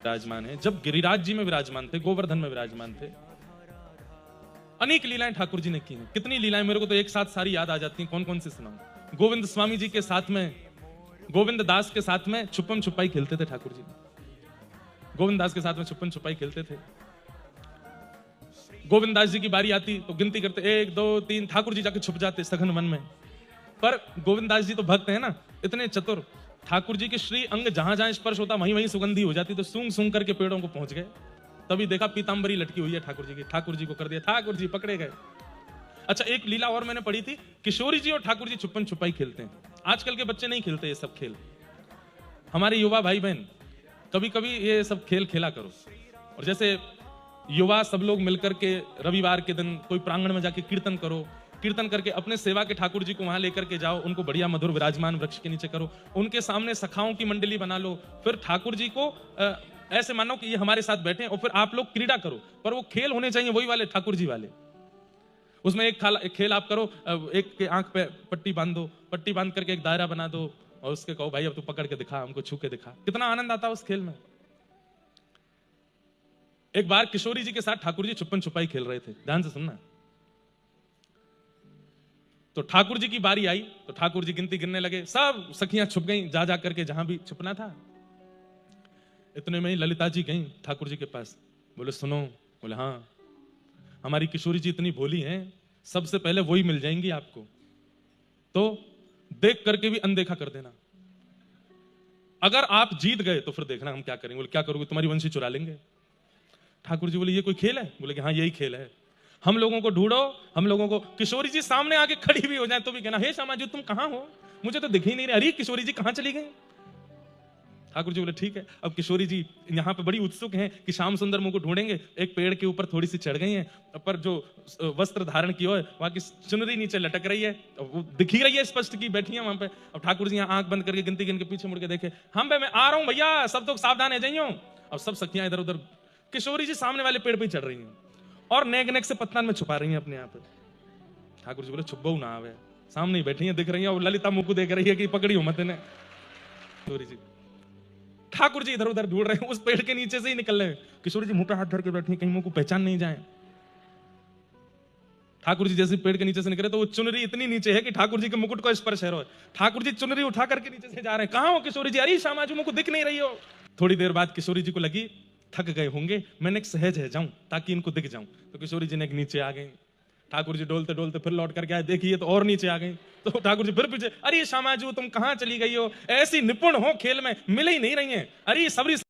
विराजमान है। जब गिरिराज जी में विराजमान थे, गोवर्धन में विराजमान थे, अनेक लीलाएं ठाकुर जी ने की हैं। कितनी लीलाएं मेरे को तो एक साथ सारी याद आ जाती हैं, कौन कौन सी सुनाऊं। गोविंद स्वामी जी के साथ में, गोविंद दास के साथ में छुपम छुपाई खेलते थे ठाकुर जी। गोविंद दास के साथ में छुपम छुपाई खेलते थे। गोविंद दास जी की बारी आती तो गिनती करते 1 2 3, ठाकुर जी जाके छुप जाते सघन वन में। पर गोविंद दास जी तो भक्त है ना, इतने चतुर, ठाकुर जी के श्री अंग जहां जहां स्पर्श होता वहीं वहीं सुगंधी हो जाती, तो सूंघ सूंघ करके पेड़ों को पहुंच गए। तभी देखा पीतांबरी लटकी हुई है ठाकुर जी की, ठाकुर जी को कर दिया, ठाकुर जी पकड़े गए। अच्छा, एक लीला और मैंने पढ़ी थी, किशोरी जी और ठाकुर जी छुपन छुपाई खेलते हैं। आजकल के बच्चे नहीं खेलते ये सब खेल। हमारे युवा भाई बहन कभी कभी ये सब खेल खेला करो। और जैसे युवा सब लोग मिलकर के रविवार के दिन कोई प्रांगण में जाके कीर्तन करो, कीर्तन करके अपने सेवा के ठाकुर जी को वहां लेकर के जाओ, उनको बढ़िया मधुर विराजमान वृक्ष के नीचे करो, उनके सामने सखाओं की मंडली बना लो, फिर ठाकुर जी को ऐसे मानो कि ये हमारे साथ बैठे हैं, और फिर आप लोग क्रीड़ा करो। पर वो खेल होने चाहिए वही वाले ठाकुर जी वाले। उसमें एक खेल आप करो, एक के आंख पे पट्टी बांध दो, पट्टी बांध करके एक दायरा बना दो और उसके कहो भाई अब तू पकड़ के दिखा, हमको छू के दिखा। कितना आनंद आता है उस खेल में। एक बार किशोरी जी के साथ ठाकुर जी छुपन छुपाई खेल रहे थे, ध्यान से सुनना। तो ठाकुर जी की बारी आई तो ठाकुर जी गिनती गिनने लगे, सब सखियां छुप गईं जा जा करके जहां भी छुपना था। इतने में ही ललिता जी गईं ठाकुर जी के पास, बोले सुनो। बोले हाँ, हमारी किशोरी जी इतनी भोली हैं, सबसे पहले वही मिल जाएंगी आपको, तो देख करके भी अनदेखा कर देना। अगर आप जीत गए तो फिर देखना हम क्या करेंगे। बोले क्या करोगे, तुम्हारी वंशी चुरा लेंगे। ठाकुर जी बोले ये कोई खेल है। बोले कि हाँ यही खेल है, हम लोगों को ढूंढो, हम लोगों को। किशोरी जी सामने आके खड़ी भी हो जाए तो भी कहना हे श्यामा जी तुम कहां हो, मुझे तो दिख ही नहीं रहे, अरे किशोरी जी कहां चली गई। ठाकुर जी बोले ठीक है। अब किशोरी जी यहाँ पे बड़ी उत्सुक हैं कि श्याम सुंदर मुझको ढूंढेंगे। एक पेड़ के ऊपर थोड़ी सी चढ़ गई हैं, पर जो वस्त्र धारण की हो वहां की चुनरी नीचे लटक रही है, वो दिख ही रही है स्पष्ट की बैठी है वहां पे। अब ठाकुर जी यहाँ आंख बंद करके गिनती गिन के पीछे मुड़ के देखे, हम मैं आ रहा हूं भैया, सब तो सावधान है जाइयो। अब सब सखियां इधर उधर, किशोरी जी सामने वाले पेड़ पे चढ़ रही हैं और नेक नेक से पत्तन में छुपा रही हैं अपने आप। ठाकुर जी बोले छुपो ना आवे, सामने ही बैठी हैं दिख रही हैं, और ललिता मुंह को देख रही है कि पकड़ी हो मत ने। किशोरी जी, ठाकुर जी इधर उधर ढूंढ रहे हैं, उस पेड़ के नीचे से ही निकल रहे हैं। किशोरी जी मुंह पे हाथ धर के बैठी हैं, कहीं मुंह को पहचान नहीं जाए। ठाकुर जी जैसे पेड़ के नीचे से निकले तो वो चुनरी इतनी नीचे है कि ठाकुर जी के मुकुट को स्पर्श है। ठाकुर जी चुनरी उठा करके नीचे से जा रहे हैं, कहां हो किशोरी जी, अरे श्यामा जी मुझको दिख नहीं रही हो। थोड़ी देर बाद किशोरी जी को लगी थक गए होंगे, मैंने एक सहज है जाऊं ताकि इनको दिख जाऊं। तो किशोरी जी ने एक नीचे आ गई। ठाकुर जी डोलते डोलते फिर लौट करके आए, देखिए तो और नीचे आ गई। तो ठाकुर जी फिर पीछे, अरे श्यामा जी तुम कहां चली गई हो, ऐसी निपुण हो खेल में, मिल ही नहीं रही है, अरे सबरी